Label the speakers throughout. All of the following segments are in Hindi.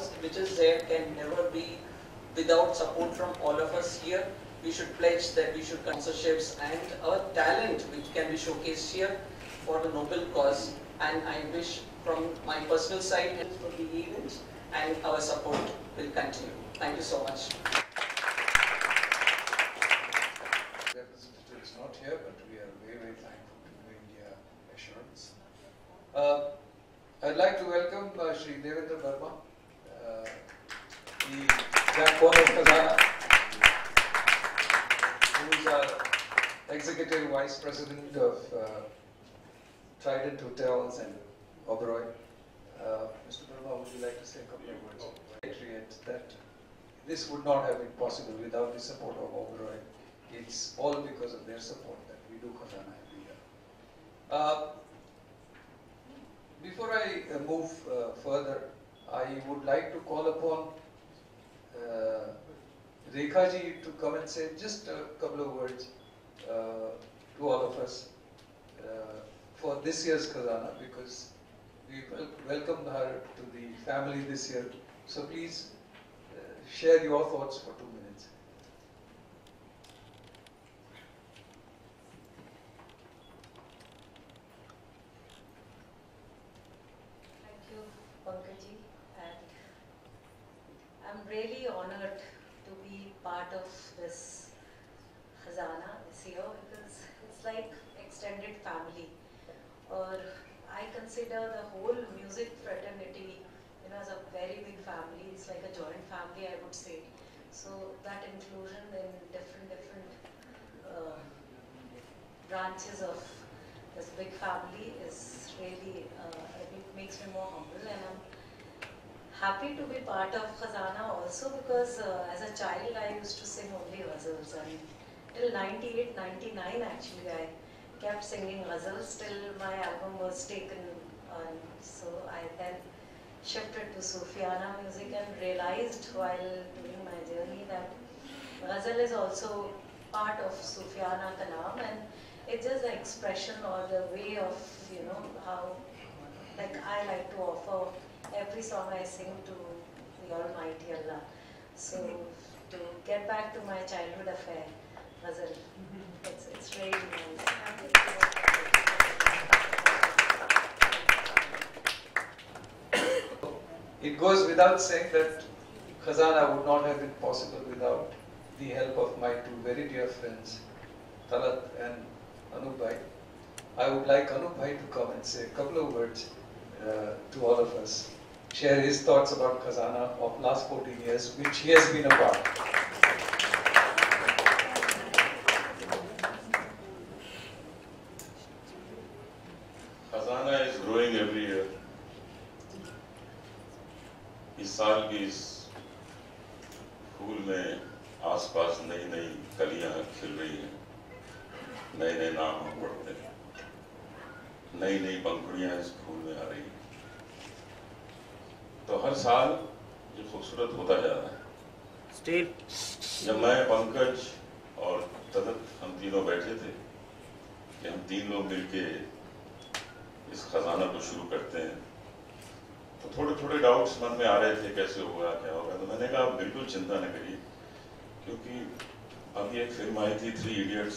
Speaker 1: cause which is there can never be without support from all of us here. We should pledge that we should sponsorships and our talent which can be showcased here for the noble cause, and I wish from my personal side for the event and our support will continue. Thank you so much.
Speaker 2: Representative is not here, but we are very, very thankful to New India Assurance. I'd like to welcome Shri Devendra Verma, the backbone of Khazana, who is our Executive Vice President of Trident Hotels and Oberoi. Mr. Verma, would you like to say a couple of words? That this would not have been possible without the support of Oberoi. It's all because of their support that we do Khazana every year. Before I move further, I would like to call upon Rekha ji to come and say just a couple of words to all of us for this year's Khazana, because we welcomed her to the family this year. So please share your thoughts for 2 minutes.
Speaker 3: Thank you, Pankaj-ji, and I'm really honored to be part of this Khazana this year because it's like extended family. Or I consider the whole music fraternity, as a very big family. It's like a joint family, I would say. So that inclusion in different branches of this big family is really, it makes me more humble, and I'm happy to be part of Khazana also because as a child I used to sing only ghazals, and till 98, 99 actually I kept singing ghazals till my album was taken, and so I then shifted to Sufiana music and realized while doing my journey that ghazal is also part of Sufiana Kalam, and it's just the expression or the way of, how like I like to offer every song I sing to the Almighty Allah. So to get back to my childhood affair, ghazal, it's really nice.
Speaker 2: It goes without saying that Khazana would not have been possible without the help of my two very dear friends, Talat and Anup Bhai. I would like Anup Bhai to come and say a couple of words to all of us, share his thoughts about Khazana of last 14 years, which he has been a part.
Speaker 4: Khazana is growing every year. इस साल भी इस फूल में आसपास नई नई कलियां खिल रही हैं, नए नए नाम हम पढ़ते हैं, नई नई पंखुड़ियां इस फूल में आ रही हैं। तो हर साल ये खूबसूरत होता जा रहा है। जब मैं, पंकज और तदत हम तीनों बैठे थे कि हम तीन लोग मिलके इस खजाना को शुरू करते हैं, तो थोड़े थोड़े डाउट्स मन में आ रहे थे, कैसे होगा, क्या होगा। तो मैंने कहा आप बिल्कुल चिंता न करिए, क्योंकि अभी एक फिल्म आई थी 3 इडियट्स,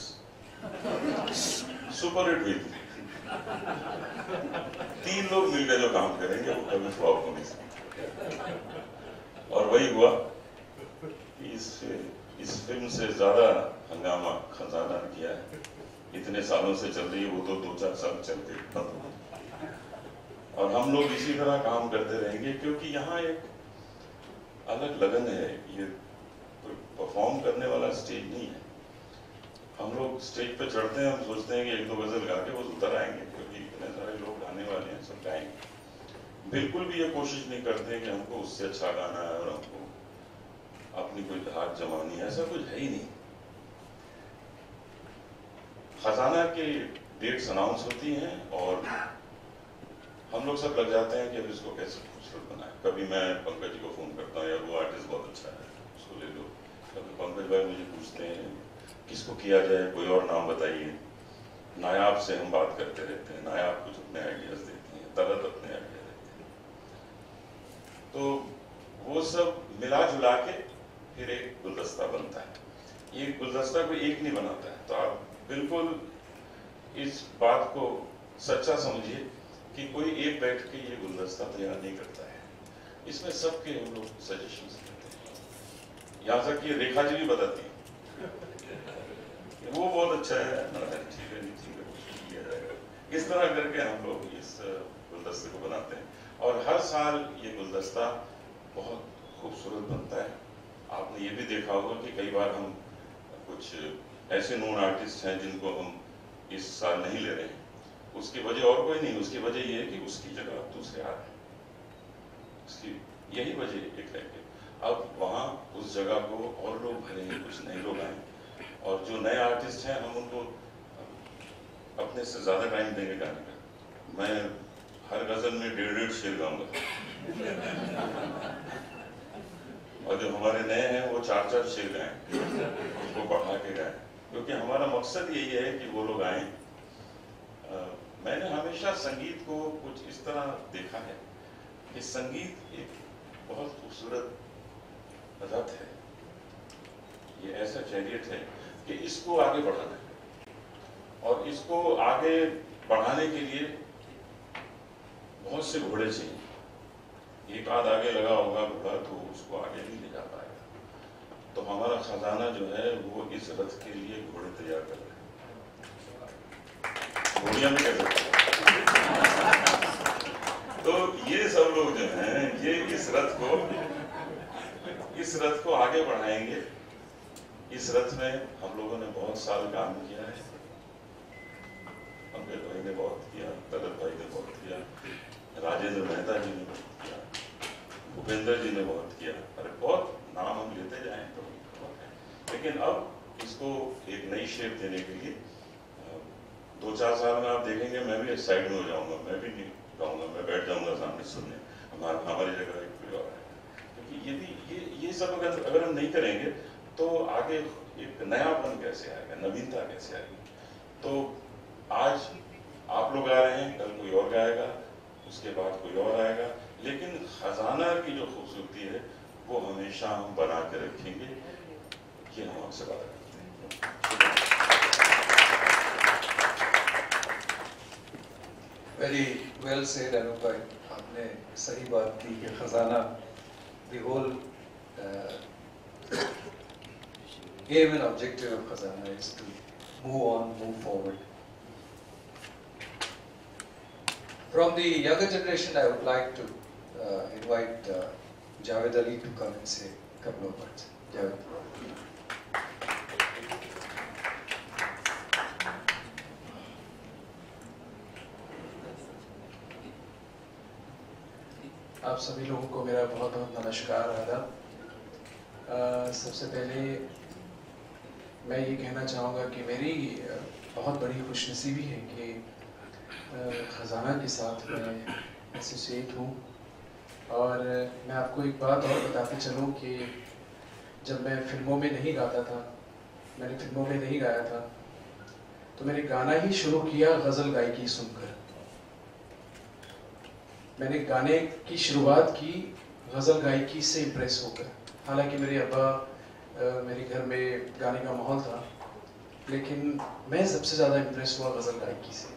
Speaker 4: सुपर हिट हुई थी। 3 लोग मिलकर जो काम करेंगे वो कभी फ्लॉप हो नहीं सकते, और वही हुआ। इस फिल्म से ज्यादा हंगामा खजाना ने किया है। इतने सालों से चल रही है, वो तो 2-4 साल चलते बंद हो, और हम लोग इसी तरह काम करते रहेंगे, क्योंकि यहाँ एक अलग लगन है। ये कोई परफॉर्म करने वाला स्टेज नहीं है। हम लोग स्टेज पे चढ़ते हैं, हम सोचते हैं कि 1-2 गजल गा के वो उतर आएंगे, क्योंकि इतने सारे लोग गाने वाले हैं, सब गाएंगे। बिल्कुल भी ये कोशिश नहीं करते कि हमको उससे अच्छा गाना है और हमको अपनी कोई धाक जमानी है, ऐसा कुछ है ही नहीं। खजाना के डेट्स अनाउंस होती हैं और हम लोग सब लग जाते हैं कि अब इसको कैसे खूबसूरत बनाए। कभी मैं पंकज जी को फोन करता हूँ, यार वो आर्टिस्ट बहुत अच्छा है, उसको ले लो। कभी पंकज भाई मुझे पूछते हैं किसको किया जाए, कोई और नाम बताइए। नायाब से हम बात करते रहते हैं, नायाब कुछ अपने आइडियाज देती हैं, तरत अपने आइडिया देते हैं। तो वो सब मिला जुला के फिर एक गुलदस्ता बनता है। ये गुलदस्ता कोई एक नहीं बनाता है। तो आप बिल्कुल इस बात को सच्चा समझिए कि कोई एक बैठ के ये गुलदस्ता तैयार नहीं करता है। इसमें सबके हम लोग सजेशंस देते हैं, यहाँ तक कि रेखा जी भी बताती है वो बहुत अच्छा है, ठीक है, ठीक है, किया जाएगा। इस तरह करके हम लोग इस गुलदस्ते को बनाते हैं और हर साल ये गुलदस्ता बहुत खूबसूरत बनता है। आपने ये भी देखा होगा कि कई बार हम कुछ ऐसे नोन आर्टिस्ट हैं जिनको हम इस साल नहीं ले रहे हैं, उसकी वजह और कोई नहीं, उसकी वजह ये है कि उसकी जगह दूसरे आ रहे हैं। उसकी यही वजह एक है कि अब वहाँ उस जगह को और लोग भरेंगे, कुछ नए लोग आए और जो नए आर्टिस्ट हैं हम उनको अपने से ज़्यादा टाइम देंगे गाने का। मैं हर गज़ल में 1.5 शेर गाऊंगा और जो हमारे नए हैं वो 4-4 शेर गाएं, उसको बढ़ा के गाएं, क्योंकि हमारा मकसद यही है कि वो लोग आएं। मैंने हमेशा संगीत को कुछ इस तरह देखा है कि संगीत एक बहुत खूबसूरत रथ है, ये ऐसा चैरियट है कि इसको आगे बढ़ाना है और इसको आगे बढ़ाने के लिए बहुत से घोड़े चाहिए। एक आध आगे लगा होगा घोड़ा तो उसको आगे नहीं ले जा पाएगा। तो हमारा खजाना जो है वो इस रथ के लिए घोड़े तैयार कर रहे हैं, घोड़ियां भी कर सकते हैं। तो ये सब लोग जो हैं ये इस रथ को आगे बढ़ाएंगे। इस रथ में हम लोगों ने बहुत साल काम किया है, पंकज भाई ने बहुत किया, तलत भाई ने बहुत किया, राजेंद्र मेहता जी ने बहुत किया, भूपेंद्र जी ने बहुत किया। अरे बहुत नाम हम लेते जाएं तो बहुत है। लेकिन अब इसको एक नई शेप देने के लिए 2-4 साल में आप देखेंगे मैं भी साइड में हो जाऊंगा, मैं भी नहीं गाऊंगा, मैं बैठ जाऊंगा सामने सुनने, हमारी जगह एक कोई और है। क्योंकि ये सब अगर हम नहीं करेंगे तो आगे एक नयापन कैसे आएगा, नवीनता कैसे आएगी। तो आज आप लोग आ रहे हैं, कल कोई और गाएगा, उसके बाद कोई और आएगा, लेकिन खजाना की जो खूबसूरती है वो हमेशा हम बना के रखेंगे। ये हम आपसे बात करते हैं।
Speaker 2: वेरी वेल सेड अनूप भाई, आपने सही बात की कि खजाना the whole aim and objective of Khazana is to move on, move forward. From the younger generation, I would like to invite Javed Ali to come and say a couple of words. Javed.
Speaker 5: आप सभी लोगों को मेरा बहुत बहुत नमस्कार, आदाब। सबसे पहले मैं ये कहना चाहूँगा कि मेरी बहुत बड़ी खुशनसीबी है कि खजाना के साथ मैं एसोसिएट हूँ। और मैं आपको एक बात और बताते चलूँ कि जब मैं फिल्मों में नहीं गाता था, मैंने फिल्मों में नहीं गाया था, तो मैंने गाना ही शुरू किया गज़ल गायकी सुनकर। मैंने गाने की शुरुआत की गज़ल गायकी से इम्प्रेस होकर। हालांकि मेरे अब्बा मेरे घर में गाने का माहौल था, लेकिन मैं सबसे ज़्यादा इम्प्रेस हुआ गज़ल गायकी से।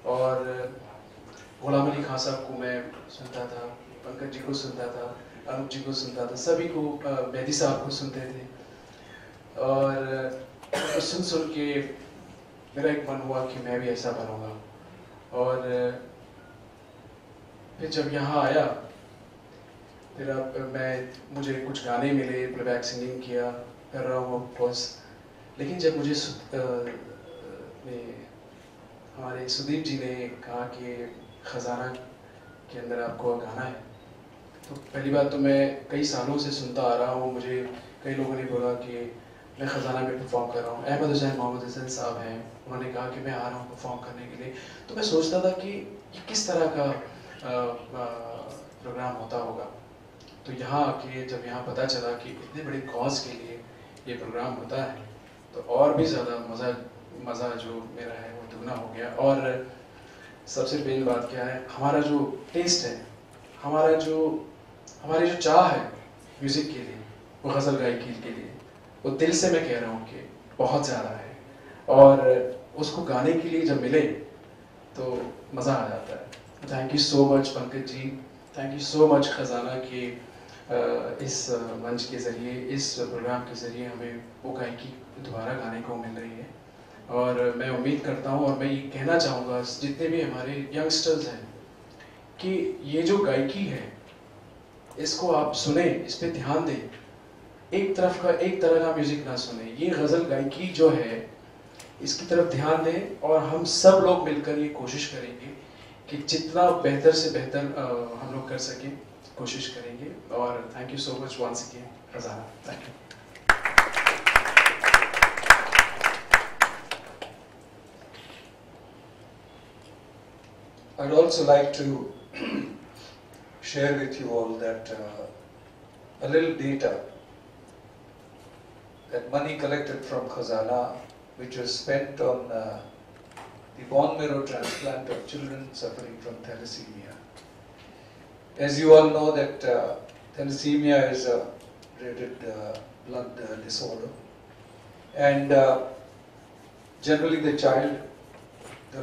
Speaker 5: और गुलाम अली खान साहब को मैं सुनता था, पंकज जी को सुनता था, अनूप जी को सुनता था, सभी को, मेहदी साहब को सुनते थे। और सुन के मेरा एक मन हुआ कि मैं भी ऐसा बनूँगा। और फिर जब यहाँ आया, फिर अब मुझे कुछ गाने मिले, प्लेबैक सिंगिंग किया कर रहा हूँ ऑफकोर्स। लेकिन जब मुझे हमारे सुदीप जी ने कहा कि खजाना के अंदर आपको गाना है, तो पहली बात तो मैं कई सालों से सुनता आ रहा हूँ। मुझे कई लोगों ने बोला कि मैं खजाना में परफॉर्म कर रहा हूँ। अहमद हुसैन मोहम्मद हुसैन साहब हैं, उन्होंने कहा कि मैं आ रहा हूँ परफॉर्म करने के लिए। तो मैं सोचता था कि किस तरह का प्रोग्राम होता होगा। तो यहाँ आके जब यहाँ पता चला कि इतने बड़े कॉज के लिए ये प्रोग्राम होता है, तो और भी ज़्यादा मज़ा जो मेरा है वो दुगना हो गया। और सबसे मेन बात क्या है, हमारा जो टेस्ट है, हमारा जो हमारी जो चाह है म्यूज़िक के लिए, वो गज़ल गायकी के लिए, वो दिल से मैं कह रहा हूँ कि बहुत ज़्यादा है। और उसको गाने के लिए जब मिले तो मज़ा आ जाता है। Thank you so much Pankaj ji, thank you so much खजाना कि इस मंच के ज़रिए, इस प्रोग्राम के ज़रिए हमें वो गायकी दोबारा गाने को मिल रही है। और मैं उम्मीद करता हूँ और मैं ये कहना चाहूँगा जितने भी हमारे यंगस्टर्स हैं कि ये जो गायकी है इसको आप सुने, इस पे ध्यान दें। एक तरह का म्यूज़िक ना सुने, ये गज़ल गायकी जो है इसकी तरफ ध्यान दें और हम सब लोग मिलकर ये कोशिश करेंगे कि जितना बेहतर से बेहतर हम लोग कर सकें, कोशिश करेंगे। और thank you so much once again Khazana, thank you.
Speaker 2: I'd also like to share with you all that a little data, that money collected from Khazana, which was spent on the bone marrow transplant of children suffering from thalassemia. As you all know that thalassemia is a red blood disorder, and generally the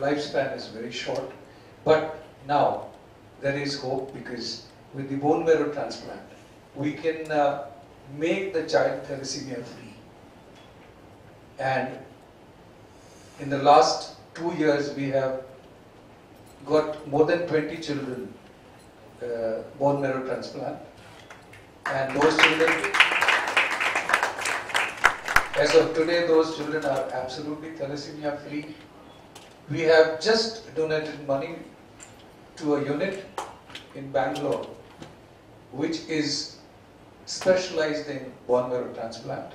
Speaker 2: lifespan is very short. But now there is hope, because with the bone marrow transplant we can make the child thalassemia free. And in the last 2 years we have got more than 20 children bone marrow transplant, and those children, as of today, those children are absolutely thalassemia free. We have just donated money to a unit in Bangalore which is specialized in bone marrow transplant,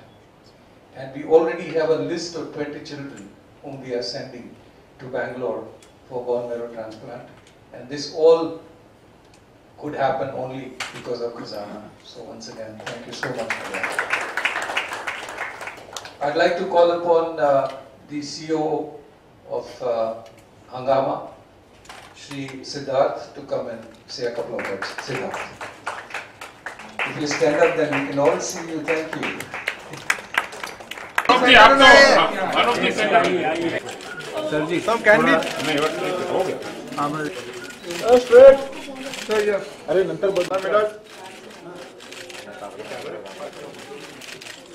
Speaker 2: and we already have a list of 20 children whom we are sending to Bangalore for bone marrow transplant, and this all could happen only because of Khazana. So once again, thank you so much for that. I'd like to call upon the CEO of Hangama, Shri Siddharth, to come and say a couple of words. Siddharth. If you stand up, then we can all see you. Thank you.
Speaker 6: Sir ji सब कैंडिडेट हो गया स्ट्रेट सर यार अरे नंतर बदला मिला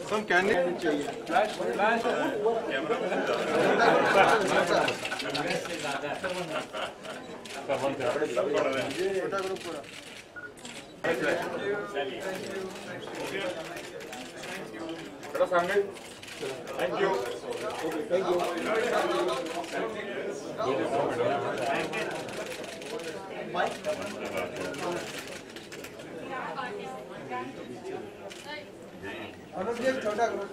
Speaker 6: सब कैंडिडेट चाहिए फ्लैश छोटा ग्रुप पूरा थोड़ा सामने थैंक यू थैंक यू अनुज छोटा ग्रुप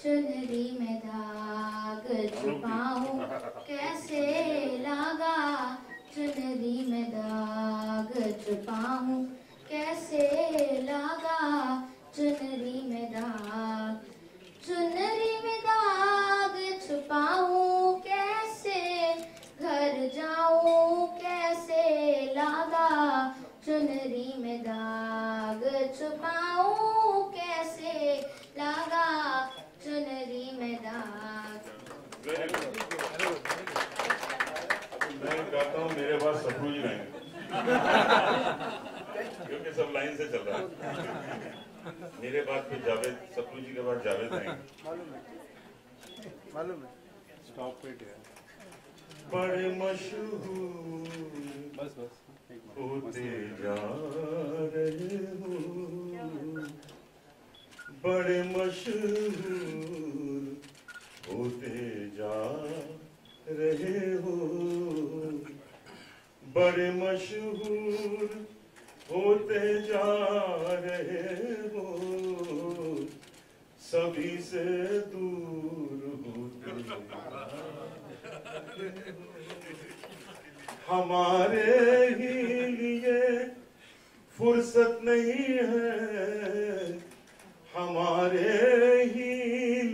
Speaker 7: चुनरी में दाग छुपाऊं कैसे लगा, चुनरी में दाग छुपाऊं कैसे लगा, चुनरी में दाग, चुनरी में दाग छुपाऊं कैसे, घर जाऊं कैसे लगा, चुनरी में दाग छुपाऊं कैसे लगा।
Speaker 4: के बाद जावेद आएंगे।
Speaker 6: मालूम है स्टॉप इट है।
Speaker 4: बड़े मशहूर
Speaker 6: बस
Speaker 4: होते जा रहे हो, बड़े मशहूर होते जा रहे हो, बड़े मशहूर होते जा रहे हो, सभी से दूर होते जा रहे हो। हमारे ही लिए फुर्सत नहीं है, हमारे ही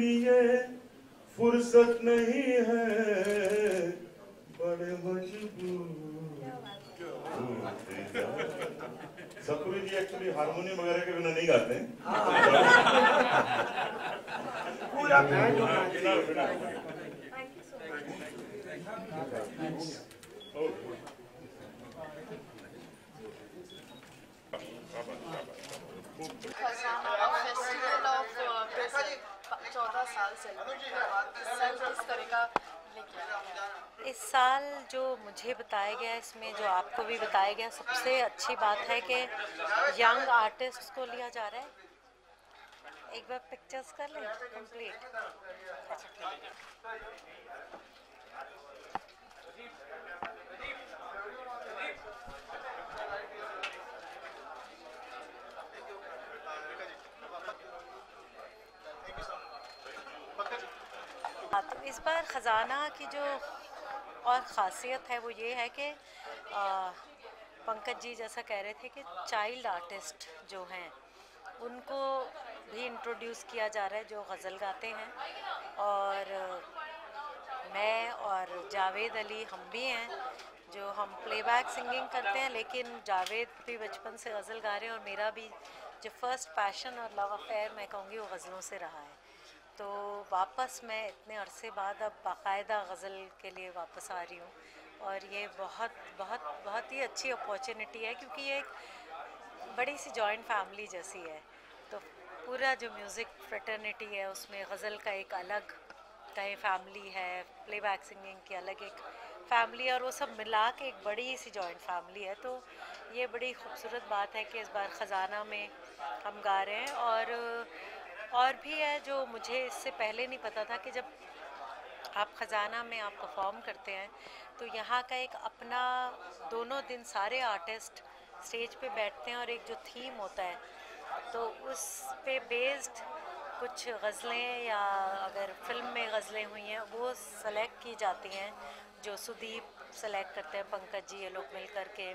Speaker 4: लिए फुर्सत नहीं है, बड़े मजबूर होते जा। सतगुरु जी एक्चुअली हारमोनियम वगैरह के बिना नहीं गाते हैं,
Speaker 6: पूरा बैंड होना
Speaker 8: खजाना फेस्टिवल ऑफ 14 साल सेलिब्रेट किस तरह का लेके आया है?
Speaker 3: इस साल जो मुझे बताया गया, इसमें जो आपको भी बताया गया, सबसे अच्छी बात है कि यंग आर्टिस्ट को लिया जा रहा है। एक बार पिक्चर्स कर लें कंप्लीट। तो इस बार ख़जाना की जो और ख़ासियत है वो ये है कि पंकज जी जैसा कह रहे थे कि चाइल्ड आर्टिस्ट जो हैं उनको भी इंट्रोड्यूस किया जा रहा है जो गज़ल गाते हैं। और मैं और जावेद अली हम भी हैं जो हम प्लेबैक सिंगिंग करते हैं, लेकिन जावेद भी बचपन से गज़ल गा रहे हैं और मेरा भी जो फर्स्ट पैशन और लव अफेयर मैं कहूँगी वो गज़लों से रहा है। तो वापस मैं इतने अरसे बाद अब बाकायदा गज़ल के लिए वापस आ रही हूँ और ये बहुत बहुत बहुत ही अच्छी अपॉर्चुनिटी है, क्योंकि ये एक बड़ी सी जॉइंट फैमिली जैसी है। तो पूरा जो म्यूज़िक फ्रेटर्निटी है उसमें गज़ल का एक अलग कहीं फैमिली है, प्लेबैक सिंगिंग की अलग एक फैमिली, और वो सब मिला के एक बड़ी सी जॉइंट फैमिली है। तो ये बड़ी खूबसूरत बात है कि इस बार ख़जाना में हम गा रहे हैं। और भी है जो मुझे इससे पहले नहीं पता था कि जब आप ख़जाना में आप परफॉर्म करते हैं तो यहाँ का एक अपना, दोनों दिन सारे आर्टिस्ट स्टेज पे बैठते हैं और एक जो थीम होता है तो उस पे बेस्ड कुछ गज़लें या अगर फिल्म में गज़लें हुई हैं वो सेलेक्ट की जाती हैं, जो सुदीप सेलेक्ट करते हैं, पंकज जी ये लोग मिल कर के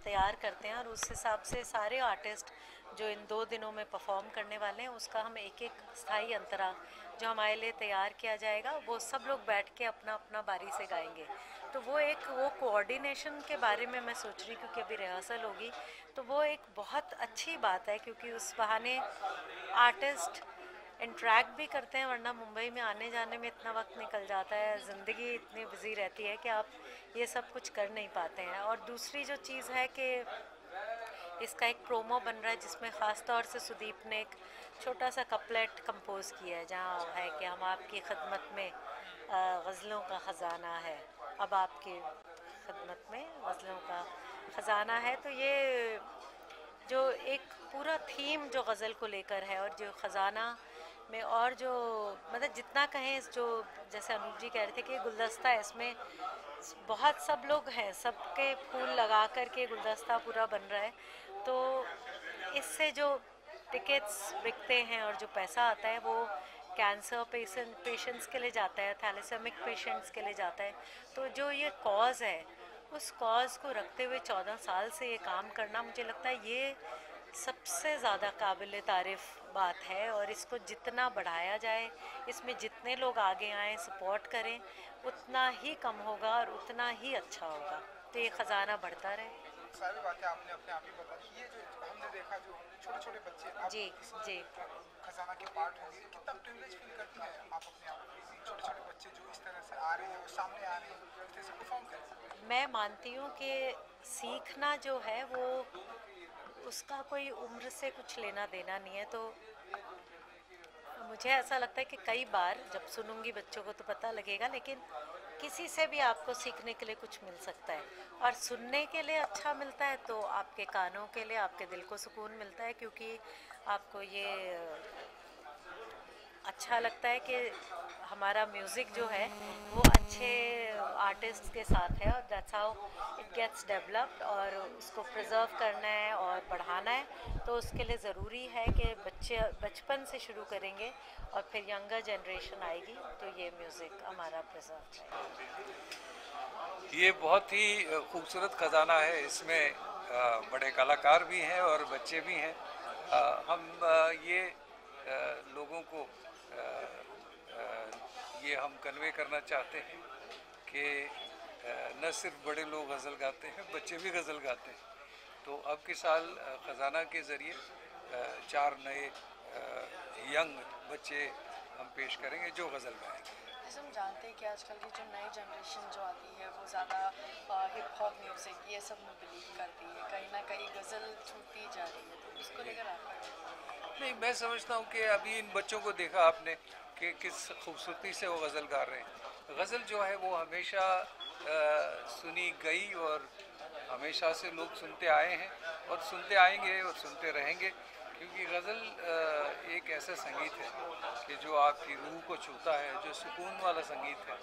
Speaker 3: तैयार करते हैं। और उस हिसाब से सारे आर्टिस्ट जो इन 2 दिनों में परफॉर्म करने वाले हैं उसका हम एक एक स्थाई अंतरा जो हमारे लिए तैयार किया जाएगा वो सब लोग बैठ के अपना अपना बारी से गाएंगे। तो वो कोऑर्डिनेशन के बारे में मैं सोच रही, क्योंकि अभी रिहर्सल होगी, तो वो एक बहुत अच्छी बात है, क्योंकि उस बहाने आर्टिस्ट इंटरेक्ट भी करते हैं, वरना मुंबई में आने जाने में इतना वक्त निकल जाता है, ज़िंदगी इतनी बिजी रहती है कि आप ये सब कुछ कर नहीं पाते हैं। और दूसरी जो चीज़ है कि इसका एक प्रोमो बन रहा है जिसमें ख़ास तौर से सुदीप ने एक छोटा सा कपलेट कंपोज किया है जहाँ है कि हम आपकी खिदमत में गज़लों का ख़जाना है, अब आपकी खिदमत में गज़लों का ख़जाना है। तो ये जो एक पूरा थीम जो गज़ल को लेकर है और जो ख़जाना में और जो मतलब जितना कहें, जो जैसे अनूप जी कह रहे थे कि गुलदस्ता है, इसमें बहुत सब लोग हैं, सबके फूल लगा कर के गुलदस्ता पूरा बन रहा है। तो इससे जो टिकट्स बिकते हैं और जो पैसा आता है वो कैंसर पेशेंट्स के लिए जाता है, थैलेसेमिक पेशेंट्स के लिए जाता है। तो जो ये कॉज़ है उस कॉज़ को रखते हुए 14 साल से ये काम करना, मुझे लगता है ये सबसे ज़्यादा काबिल तारीफ़ बात है। और इसको जितना बढ़ाया जाए, इसमें जितने लोग आगे आएँ, सपोर्ट करें, उतना ही कम होगा और उतना ही अच्छा होगा। तो ये ख़जाना बढ़ता रहे।
Speaker 6: सारी बातें आपने अपने आप ही बता दी। ये जो हमने देखा, जो छोटे छोटे बच्चे
Speaker 3: जी जी
Speaker 6: खजाना के पार्ट होंगे, कितना प्रिविलेज फील करती हैं आप अपने आप को? छोटे छोटे बच्चे जो इस तरह से आ रहे हैं और सामने आ रहे हैं, इस तरह से परफॉर्म करें।
Speaker 3: मैं मानती हूँ कि सीखना जो है वो उसका कोई उम्र से कुछ लेना देना नहीं है। तो मुझे ऐसा लगता है कि कई बार जब सुनूंगी बच्चों को तो पता लगेगा, लेकिन किसी से भी आपको सीखने के लिए कुछ मिल सकता है, और सुनने के लिए अच्छा मिलता है तो आपके कानों के लिए आपके दिल को सुकून मिलता है, क्योंकि आपको ये अच्छा लगता है कि हमारा म्यूज़िक जो है वो अच्छे आर्टिस्ट के साथ है, और that's how it gets developed, और उसको प्रिजर्व करना है और बढ़ाना है। तो उसके लिए ज़रूरी है कि बच्चे बचपन से शुरू करेंगे और फिर यंगर जनरेशन आएगी तो ये म्यूज़िक हमारा प्रिजर्व है।
Speaker 9: ये बहुत ही खूबसूरत ख़जाना है। इसमें बड़े कलाकार भी हैं और बच्चे भी हैं। हम ये लोगों को ये हम कन्वे करना चाहते हैं कि न सिर्फ बड़े लोग गज़ल गाते हैं, बच्चे भी गज़ल गाते हैं। तो अब के साल ख़जाना के ज़रिए 4 नए यंग बच्चे हम पेश करेंगे जो गज़ल गाएंगे।
Speaker 8: जैसे हम जानते हैं कि आजकल की जो नई जनरेशन जो आती है वो ज़्यादा हिप हॉप म्यूज़िक ये सब में बिलीव करती है, कहीं ना कहीं गज़ल छूटती जा रही है, तो उसको लेकर आपका?
Speaker 9: नहीं, मैं समझता हूँ कि अभी इन बच्चों को देखा आपने कि किस खूबसूरती से वो गज़ल गा रहे हैं। गज़ल जो है वो हमेशा सुनी गई और हमेशा से लोग सुनते आए हैं और सुनते आएंगे और सुनते रहेंगे, क्योंकि गज़ल एक ऐसा संगीत है कि जो आपकी रूह को छूता है, जो सुकून वाला संगीत है।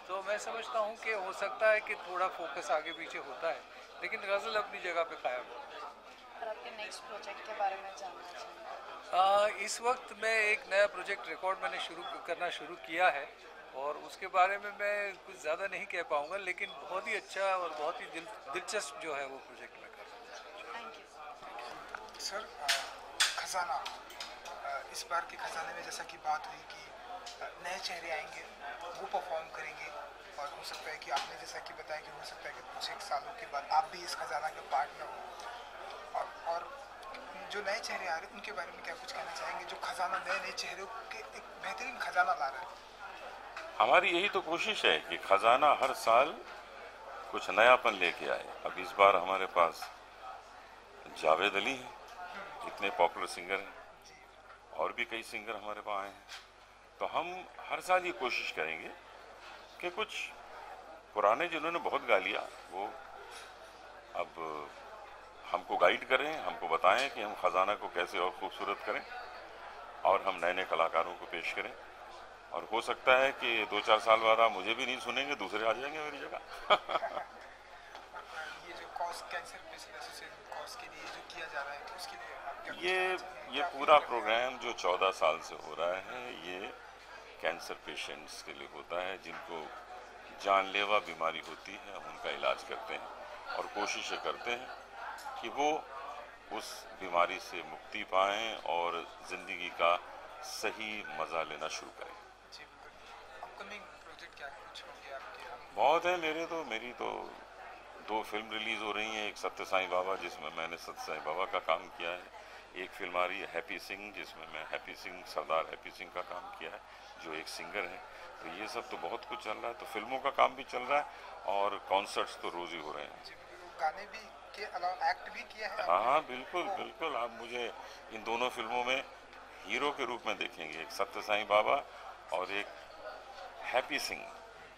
Speaker 9: तो मैं समझता हूँ कि हो सकता है कि थोड़ा फोकस आगे पीछे होता है, लेकिन गज़ल अपनी जगह पे कायम है।
Speaker 8: और आपके नेक्स्ट प्रोजेक्ट के बारे में जानना चाहिए।
Speaker 9: इस वक्त मैं एक नया प्रोजेक्ट रिकॉर्ड मैंने करना शुरू किया है, और उसके बारे में मैं कुछ ज़्यादा नहीं कह पाऊँगा, लेकिन बहुत ही अच्छा और बहुत ही दिलचस्प जो है वो प्रोजेक्ट मैं कर रहा हूँ।
Speaker 8: Thank you
Speaker 6: sir. खजाना, इस बार के खजाने में जैसा कि बात हुई कि नए चेहरे आएंगे, वो परफॉर्म करेंगे, और हो सकता है कि आपने जैसा कि बताया कि हो सकता है कि कुछ एक सालों के बाद आप भी इस खजाना के पार्ट में हो, और जो नए चेहरे आ रहे हैं उनके बारे में क्या कुछ कहना चाहेंगे, जो खजाना नए चेहरों के एक बेहतरीन खजाना ला रहा है?
Speaker 4: हमारी यही तो कोशिश है कि खजाना हर साल कुछ नयापन लेके आए। अब इस बार हमारे पास जावेद अली हैं, इतने पॉपुलर सिंगर हैं, और भी कई सिंगर हमारे पास आए हैं। तो हम हर साल ये कोशिश करेंगे कि कुछ पुराने जिन्होंने बहुत गा लिया वो अब हमको गाइड करें, हमको बताएं कि हम खजाना को कैसे और खूबसूरत करें, और हम नए नए कलाकारों को पेश करें। और हो सकता है कि 2-4 साल बाद आप मुझे भी नहीं सुनेंगे, दूसरे आ जाएंगे मेरी जगह।
Speaker 6: ये जो cause cancer patient association cause के लिए जो किया जा रहा है, तो उसके लिए आप क्या कुछ कहना चाहेंगे?
Speaker 4: ये पूरा प्रोग्राम जो 14 साल से हो रहा है, ये कैंसर पेशेंट्स के लिए होता है जिनको जानलेवा बीमारी होती है। हम उनका इलाज करते हैं और कोशिश करते हैं कि वो उस बीमारी से मुक्ति पाएं और ज़िंदगी का सही मज़ा लेना शुरू करें।
Speaker 6: जी बिल्कुल। अपकमिंग प्रोजेक्ट क्या कुछ होंगे आपके?
Speaker 4: बहुत है मेरी तो 2 फिल्म रिलीज़ हो रही हैं। एक सत्य साईं बाबा जिसमें मैंने सत्य साईं बाबा का काम किया है, एक फिल्म आ रही है हैप्पी सिंह जिसमें मैं हैप्पी सिंह सरदार हैप्पी सिंह का काम किया है जो एक सिंगर है। तो ये सब तो बहुत कुछ चल रहा है। तो फिल्मों का काम भी चल रहा है और कॉन्सर्ट्स तो रोज़ ही हो रहे हैं।
Speaker 6: जी बिल्कुल। गाने भी के अलावा एक्ट भी किया है?
Speaker 4: हाँ बिल्कुल बिल्कुल। आप मुझे इन दोनों फिल्मों में हीरो के रूप में देखेंगे, एक सत्य साईं बाबा और एक हैप्पी सिंह।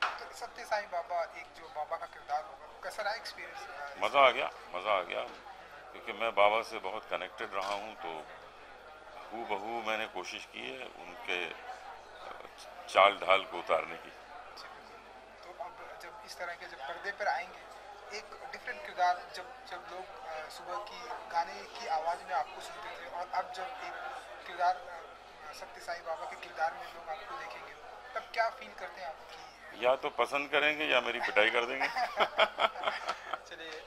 Speaker 6: तो सत्य साईं बाबा एक जो बाबा का किरदार होगा, कैसा रहा एक्सपीरियंस?
Speaker 4: मज़ा आ गया क्योंकि मैं बाबा से बहुत कनेक्टेड रहा हूँ। तो हूबहू मैंने कोशिश की है उनके चाल ढाल को उतारने की।
Speaker 6: तो अब जब इस तरह के जब पर्दे पर आएंगे, एक डिफरेंट किरदार, जब लोग सुबह की गाने की आवाज़ में आपको सुनते थे, और अब जब एक किरदार सत्य साईं बाबा के किरदार में लोग आपको देखेंगे, तब क्या फील करते हैं आप?
Speaker 4: या तो पसंद करेंगे या मेरी पिटाई कर देंगे।
Speaker 6: चलिए।